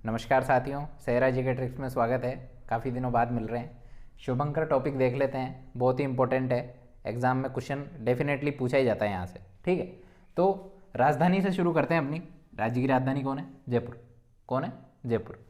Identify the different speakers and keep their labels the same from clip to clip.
Speaker 1: नमस्कार साथियों, सहरा जी के ट्रिक्स में स्वागत है। काफ़ी दिनों बाद मिल रहे हैं। शुभंकर टॉपिक देख लेते हैं, बहुत ही इंपॉर्टेंट है। एग्जाम में क्वेश्चन डेफिनेटली पूछा ही जाता है यहाँ से। ठीक है, तो राजधानी से शुरू करते हैं अपनी। राज्य की राजधानी कौन है? जयपुर। कौन है? जयपुर।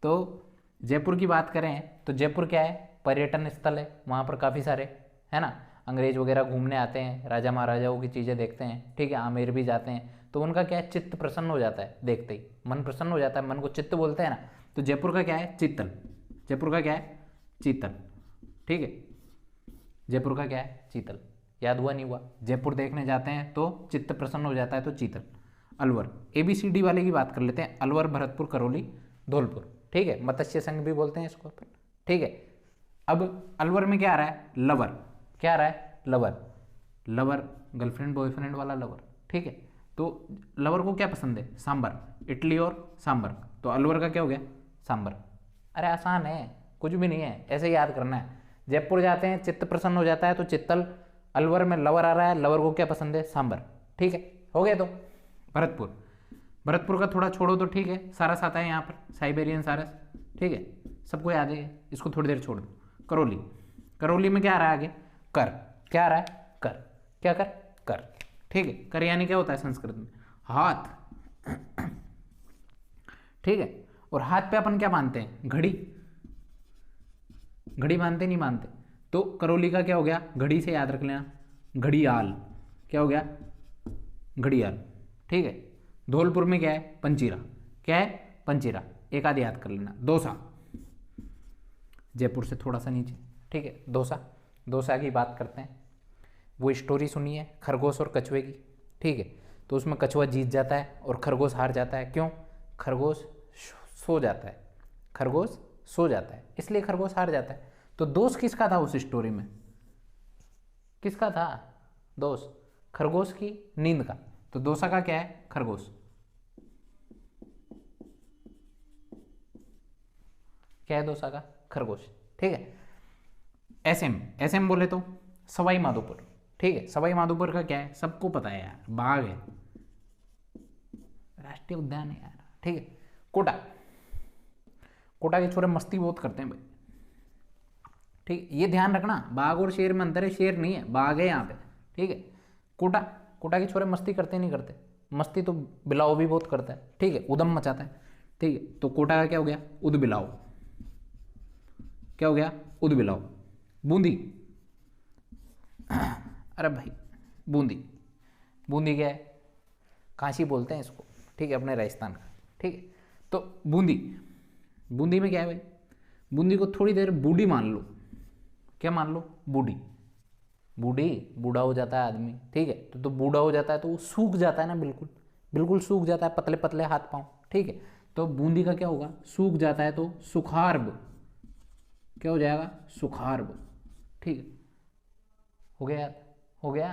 Speaker 1: तो जयपुर की बात करें तो जयपुर क्या है? पर्यटन स्थल है। वहाँ पर काफ़ी सारे, है ना, अंग्रेज वगैरह घूमने आते हैं, राजा महाराजाओं की चीज़ें देखते हैं। ठीक है, आमेर भी जाते हैं, तो उनका क्या है, चित्त प्रसन्न हो जाता है देखते ही, मन प्रसन्न हो जाता है, मन को चित्त बोलते हैं ना। तो जयपुर का क्या है? चित्तल। जयपुर का क्या है? चीतल। ठीक है, जयपुर का क्या है? चीतल। याद हुआ नहीं हुआ? जयपुर देखने जाते हैं तो चित्त प्रसन्न हो जाता है, तो चीतल। अलवर, ABCD वाले की बात कर लेते हैं। अलवर, भरतपुर, करौली, धौलपुर। ठीक है, मत्स्य संघ भी बोलते हैं इसको अपन। ठीक है, अब अलवर में क्या आ रहा है? लवर। क्या आ रहा है? लवर। लवर गर्लफ्रेंड बॉयफ्रेंड वाला लवर। ठीक है, तो लवर को क्या पसंद है? सांबर। इडली और सांबर, तो अलवर का क्या हो गया? सांबर। अरे आसान है, कुछ भी नहीं है, ऐसे याद करना है। जयपुर जाते हैं, चित्त प्रसन्न हो जाता है, तो चित्तल। अलवर में लवर आ रहा है, लवर को क्या पसंद है? सांबर। ठीक है, हो गया। तो भरतपुर, भरतपुर का थोड़ा छोड़ो तो ठीक है, सारस आता है यहाँ पर, साइबेरियन सारस। ठीक है, सबको याद है, इसको थोड़ी देर छोड़ दो। करौली, करौली में क्या आ रहा है आगे? कर। क्या आ रहा है? कर। क्या कर? कर। ठीक है, कर यानी क्या होता है संस्कृत में? हाथ। ठीक है, और हाथ पे अपन क्या मानते हैं? घड़ी। घड़ी मानते नहीं मानते? तो करौली का क्या हो गया? घड़ी से याद रख लेना, घड़ियाल। क्या हो गया? घड़ियाल। ठीक है, धौलपुर में क्या है? पंचीरा। क्या है? पंचीरा। एक आध याद कर लेना। दौसा, जयपुर से थोड़ा सा नीचे। ठीक है, दौसा। दौसा की बात करते हैं। वो स्टोरी सुनी है खरगोश और कछुए की। ठीक है, तो उसमें कछुआ जीत जाता है और खरगोश हार जाता है। क्यों? खरगोश सो जाता है। खरगोश सो जाता है, इसलिए खरगोश हार जाता है। तो दोष किसका था उस स्टोरी में? किसका था दोष? खरगोश की नींद का। तो दोसा का क्या है? खरगोश। क्या है दोसा का? खरगोश। ठीक है, SM, SM बोले तो सवाई माधोपुर। ठीक है, सवाई माधोपुर का क्या है? सबको पता है यार, बाघ है, राष्ट्रीय उद्यान है यार। ठीक है, कोटा। कोटा के छोरे मस्ती बहुत करते हैं भाई। ठीक है, ये ध्यान रखना, बाघ और शेर में अंतर है, शेर नहीं है, बाघ है यहाँ पे। ठीक है, कोटा, कोटा के छोरे मस्ती करते नहीं करते? मस्ती तो बिलाव भी बहुत करता है। ठीक है, उदम मचाता है। ठीक है, तो कोटा का क्या हो गया? उद बिलाव। क्या हो गया? उद बिलाव। बूंदी, अरे भाई बूंदी, बूंदी क्या है? काशी बोलते हैं इसको। ठीक है, अपने राजस्थान का। ठीक है, तो बूंदी, बूंदी में क्या है भाई? बूंदी को थोड़ी देर बूढ़ी मान लो। क्या मान लो? बूढ़ी। बूढ़ी, बूढ़ा हो जाता है आदमी। ठीक है, तो बूढ़ा हो जाता है तो वो सूख जाता है ना, बिल्कुल बिल्कुल सूख जाता है, पतले पतले हाथ पांव। ठीक है, तो बूंदी का क्या होगा? सूख जाता है, तो सुखार्ब। क्या हो जाएगा? सुखार्ब। ठीक है, हो गया? हो गया।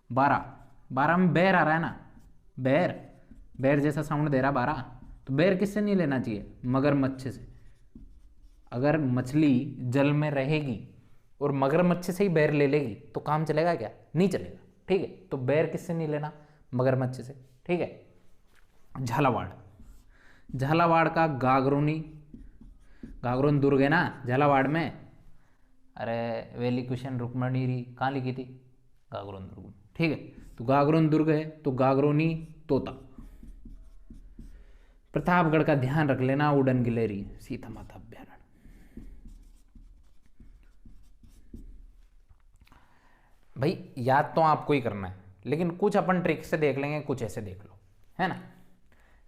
Speaker 1: 12, 12 में बैर आ रहा है ना, बैर, बैर जैसा साउंड दे रहा 12। तो बैर किससे नहीं लेना चाहिए? मगरमच्छ से। अगर मछली जल में रहेगी और मगरमच्छ से ही बैर ले लेगी तो काम चलेगा क्या? नहीं चलेगा। ठीक है, तो बैर किससे नहीं लेना? मगरमच्छ से। ठीक है, झालावाड़, झालावाड़ का गागरोनी, गागरोन दुर्ग है ना झालावाड़ में। अरे वेली क्वेश्चन रुक्मणी री कहाँ लिखी थी? गागरोन दुर्ग। ठीक है, तो गागरोन दुर्ग है, तो गागरोनी तोता। प्रतापगढ़ का ध्यान रख लेना, उड़न गिलेरी, सीता माता अभ्यारण्य। भाई याद तो आपको ही करना है, लेकिन कुछ अपन ट्रिक से देख लेंगे, कुछ ऐसे देख लो, है ना।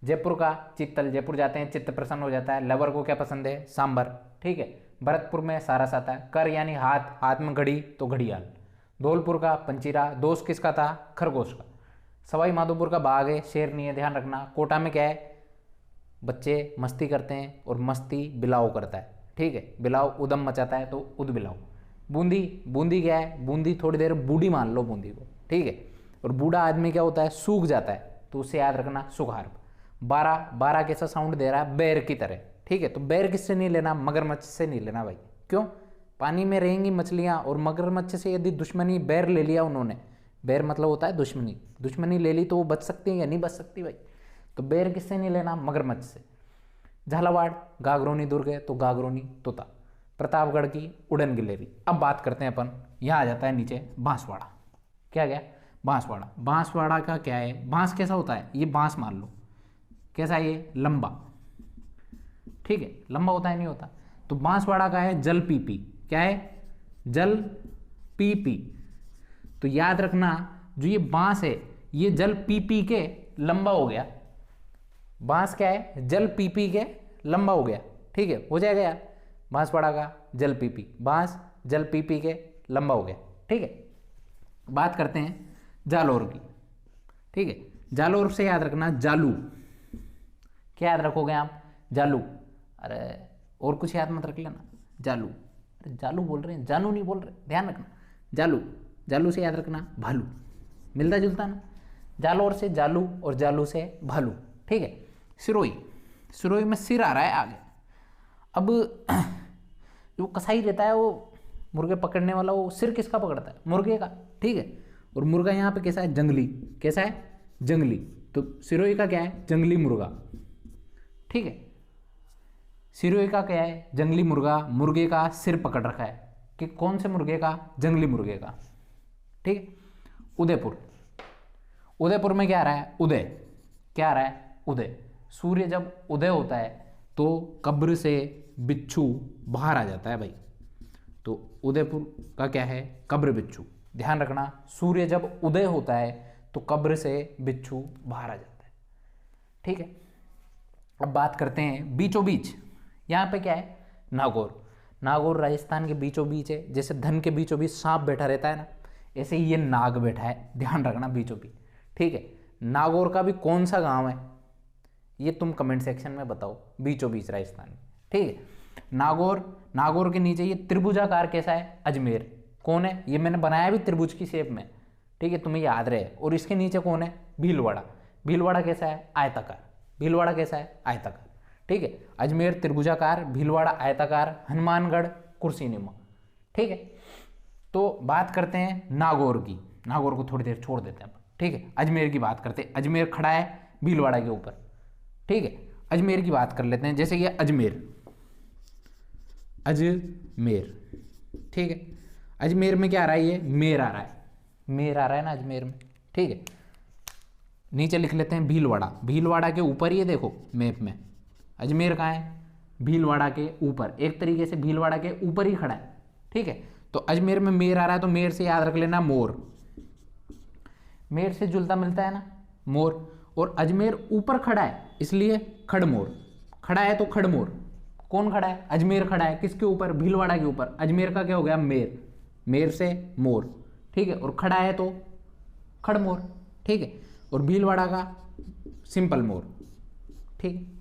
Speaker 1: जयपुर का चित्तल, जयपुर जाते हैं चित्त प्रसन्न हो जाता है। लवर को क्या पसंद है? सांबर। ठीक है, भरतपुर में सारस आता है। कर यानी हाथ, हाथ में घड़ी, तो घड़ियाल। धौलपुर का पंचीरा, दोस्त किसका था? खरगोश का। सवाई माधोपुर का बाघ है, शेर नहीं है, ध्यान रखना। कोटा में क्या है? बच्चे मस्ती करते हैं और मस्ती बिलाव करता है। ठीक है, बिलाव उदम मचाता है, तो उद बिलाव। बूंदी, बूंदी क्या है? बूंदी थोड़ी देर बूढ़ी मान लो बूंदी को। ठीक है, और बूढ़ा आदमी क्या होता है? सूख जाता है, तो उसे याद रखना, सुखार। 12, 12 कैसा साउंड दे रहा है? बैर की तरह। ठीक है, तो बैर किससे नहीं लेना? मगरमच्छ से नहीं लेना भाई। क्यों? पानी में रहेंगी मछलियां, और मगरमच्छ से यदि दुश्मनी, बैर ले लिया उन्होंने, बैर मतलब होता है दुश्मनी, दुश्मनी ले ली तो वो बच सकती है या नहीं बच सकती भाई? तो बैर किससे नहीं लेना? मगरमच्छ से। झालावाड़ गागरोनी दुर्ग है तो गागरोनी तोता। प्रतापगढ़ की उड़न गिलेरी। अब बात करते हैं अपन, यहाँ आ जाता है नीचे बांसवाड़ा। क्या गया? बांसवाड़ा। बांसवाड़ा का क्या है? बांस कैसा होता है? ये बांस मान लो कैसा है? ये लंबा, ठीक है, लंबा होता है नहीं होता? तो बांसवाड़ा का है जल पीपी। क्या है? जल पीपी। तो याद रखना जो ये बांस है ये जल पीपी के लंबा हो गया। बांस क्या है? जल पीपी के लंबा हो गया, ठीक है, हो जाएगा यार। बांसवाड़ा का जल पीपी, बांस जल पीपी के लंबा हो गया, ठीक है। बात करते हैं जालौर की, ठीक है। जालौर से याद रखना जालू। क्या याद रखोगे आप? जालू। अरे और कुछ याद मत रख लेना, जालू। अरे जालू बोल रहे हैं, जानू नहीं बोल रहे, ध्यान रखना। जालू, जालू से याद रखना भालू। मिलता जुलता ना, जालौर से जालू और जालू से भालू, ठीक है। सिरोही, सिरोही में सिर आ रहा है आगे। अब जो कसाई रहता है वो मुर्गे पकड़ने वाला, वो सिर किसका पकड़ता है? मुर्गे का, ठीक है। और मुर्गा यहाँ पे कैसा है? जंगली। कैसा है? जंगली। तो सिरोही का क्या है? जंगली मुर्गा, ठीक है। सिरोही का क्या है? जंगली मुर्गा। मुर्गे का सिर पकड़ रखा है कि कौन से मुर्गे का? जंगली मुर्गे का, ठीक है। उदयपुर, उदयपुर में क्या आ रहा है? उदय। क्या आ रहा है? उदय। सूर्य जब उदय होता है तो कब्र से बिच्छू बाहर आ जाता है भाई। तो उदयपुर का क्या है? कब्र बिच्छू। ध्यान रखना, सूर्य जब उदय होता है तो कब्र से बिच्छू बाहर आ जाता है, ठीक है। अब बात करते हैं बीचों बीच। यहाँ पे क्या है? नागौर। नागौर राजस्थान के बीचों बीच है। जैसे धन के बीचों बीच सांप बैठा रहता है ना, ऐसे ही ये नाग बैठा है, ध्यान रखना, बीचों बीच, ठीक है। नागौर का भी कौन सा गांव है ये तुम कमेंट सेक्शन में बताओ, बीचों बीच राजस्थान में, ठीक है। नागौर, नागौर के नीचे ये त्रिभुजाकार कैसा है? अजमेर। कौन है? ये मैंने बनाया भी त्रिभुज की शेप में, ठीक है, तुम्हें याद रहे। और इसके नीचे कौन है? भीलवाड़ा। भीलवाड़ा कैसा है? आयताकार। भीलवाड़ा कैसा है? आयताकार, ठीक है। अजमेर त्रिभुजाकार, भीलवाड़ा आयताकार, हनुमानगढ़ कुर्सीनुमा, ठीक है। तो बात करते हैं नागौर की। नागौर को थोड़ी देर छोड़ देते हैं अपन, ठीक है। अजमेर की बात करते हैं। अजमेर खड़ा है भीलवाड़ा के ऊपर, ठीक है। अजमेर की बात कर लेते हैं। जैसे ये अजमेर, अजमेर, ठीक है। अजमेर में क्या आ रहा है? ये मेर आ रहा है, मेर आ रहा है ना अजमेर में, ठीक है। नीचे लिख लेते हैं भीलवाड़ा। भीलवाड़ा के ऊपर ये देखो मैप में अजमेर कहाँ है? भीलवाड़ा के ऊपर, एक तरीके से भीलवाड़ा के ऊपर ही खड़ा है, ठीक है। तो अजमेर में मेर आ रहा है तो मेर से याद रख लेना मोर। मेर से जुलता मिलता है ना मोर। और अजमेर ऊपर खड़ा है इसलिए खड़मोर। खड़ा है तो खड़मोर। कौन खड़ा है? अजमेर खड़ा है। किसके ऊपर? भीलवाड़ा के ऊपर। अजमेर का क्या हो गया? मेर। मेर से मोर, ठीक है। और खड़ा है तो खड़मोर, ठीक है। और भीलवाड़ा का सिंपल मोर, ठीक है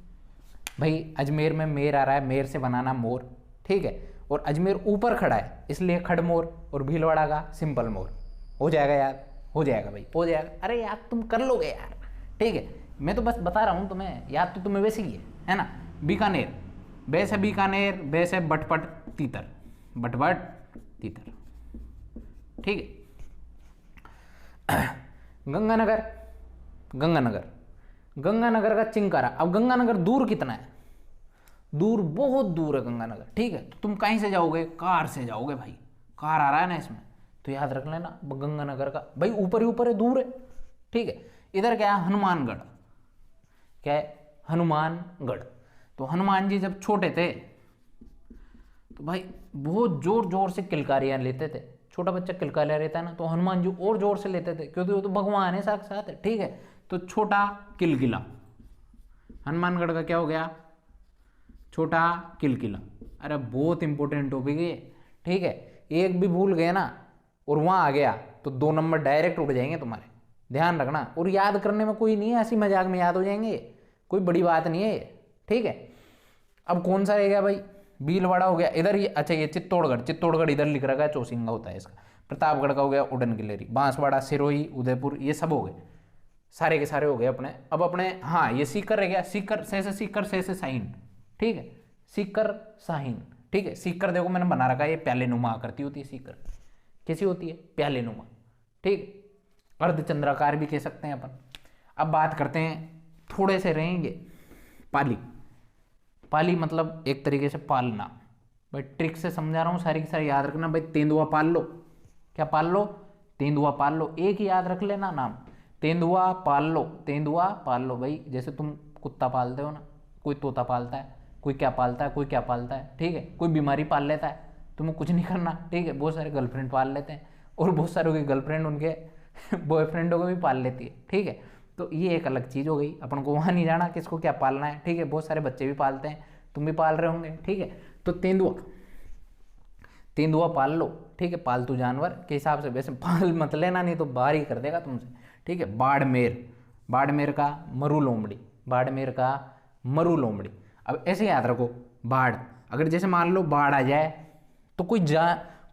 Speaker 1: भाई। अजमेर में मेर आ रहा है, मेर से बनाना मोर, ठीक है। और अजमेर ऊपर खड़ा है इसलिए खड़मोर, और भीलवाड़ा का सिंपल मोर। हो जाएगा यार? हो जाएगा भाई, हो जाएगा। अरे यार तुम कर लोगे यार, ठीक है। मैं तो बस बता रहा हूँ तुम्हें, याद तो तुम्हें वैसे ही है ना। बीकानेर, बेस है बीकानेर, बेस है बटपट तीतर, बटपट तीतर, ठीक है। गंगानगर, गंगानगर, गंगानगर का चिंकारा। अब गंगानगर दूर कितना है? दूर, बहुत दूर है गंगानगर, ठीक है। तो तुम कहीं से जाओगे? कार से जाओगे भाई, कार आ रहा है ना इसमें, तो याद रख लेना गंगानगर का भाई ऊपर ही ऊपर है, दूर है, ठीक है। इधर क्या है? हनुमानगढ़। क्या है? हनुमानगढ़। तो हनुमान जी जब छोटे थे तो भाई बहुत जोर जोर से किलकारियां लेते थे। छोटा बच्चा किलकारियां लेता है ना, तो हनुमान जी और जोर से लेते थे क्योंकि वो तो भगवान है साक्षात है, ठीक है। तो छोटा किलकिला, हनुमानगढ़ का क्या हो गया? छोटा किलकिला। अरे बहुत इंपॉर्टेंट टॉपिक है, ठीक है। एक भी भूल गए ना और वहां आ गया तो 2 नंबर डायरेक्ट उड़ जाएंगे तुम्हारे, ध्यान रखना। और याद करने में कोई नहीं है, हंसी मजाक में याद हो जाएंगे, कोई बड़ी बात नहीं है, ठीक है। अब कौन सा रह गया भाई? भीलवाड़ा हो गया इधर। ये अच्छा, ये चित्तौड़गढ़, चित्तौड़गढ़ इधर लिख रखा है, चौसिंगा होता है इसका। प्रतापगढ़ का हो गया उड़न गिलेरी। बांसवाड़ा, सिरोही, उदयपुर, ये सब हो गए, सारे के सारे हो गए अपने। अब अपने, हाँ ये सीकर रह गया। सीकर, से सीकर, से साहिन, ठीक है। सीकर साहिन, ठीक है। सीकर देखो मैंने बना रखा है, ये प्याले नुमा आकृति होती है सीकर। कैसी होती है? प्याले नुमा, ठीक। अर्धचंद्राकार भी कह सकते हैं अपन। अब बात करते हैं, थोड़े से रहेंगे पाली। पाली मतलब एक तरीके से पालना। भाई ट्रिक से समझा रहा हूँ, सारी की सारी याद रखना। भाई तेंदुआ पाल लो, क्या पाल लो? तेंदुआ पाल लो, एक ही याद रख लेना नाम, तेंदुआ पाल लो, तेंदुआ पाल लो। भाई जैसे तुम कुत्ता पालते हो ना, कोई तोता पालता है, कोई क्या पालता है, कोई क्या पालता है, ठीक है, कोई बीमारी पाल लेता है, तुम्हें कुछ नहीं करना, ठीक है। बहुत सारे गर्लफ्रेंड पाल लेते हैं, और बहुत सारों की गर्लफ्रेंड उनके बॉयफ्रेंडों को भी पाल लेती है, ठीक है। तो ये एक अलग चीज़ हो गई, अपन को वहाँ नहीं जाना किसको क्या पालना है, ठीक है। बहुत सारे बच्चे भी पालते हैं, तुम भी पाल रहे होंगे, ठीक है। तो तेंदुआ, तेंदुआ पाल लो, ठीक है, पालतू जानवर के हिसाब से। वैसे पाल मत लेना, नहीं तो बाहर ही कर देगा तुमसे, ठीक है। बाड़मेर, बाड़मेर का मरु लोमड़ी, बाड़मेर का मरु लोमड़ी। अब ऐसे याद रखो, बाढ़, अगर जैसे मान लो बाढ़ आ जाए तो कोई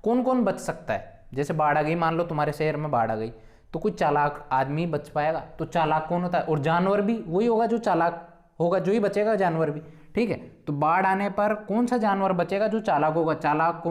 Speaker 1: कौन कौन बच सकता है? जैसे बाढ़ आ गई, मान लो तुम्हारे शहर में बाढ़ आ गई, तो कोई चालाक आदमी बच पाएगा। तो चालाक कौन होता है? और जानवर भी वही होगा जो चालाक होगा, जो ही बचेगा जानवर भी, ठीक है। तो बाढ़ आने पर कौन सा जानवर बचेगा जो चालाक होगा? चालाक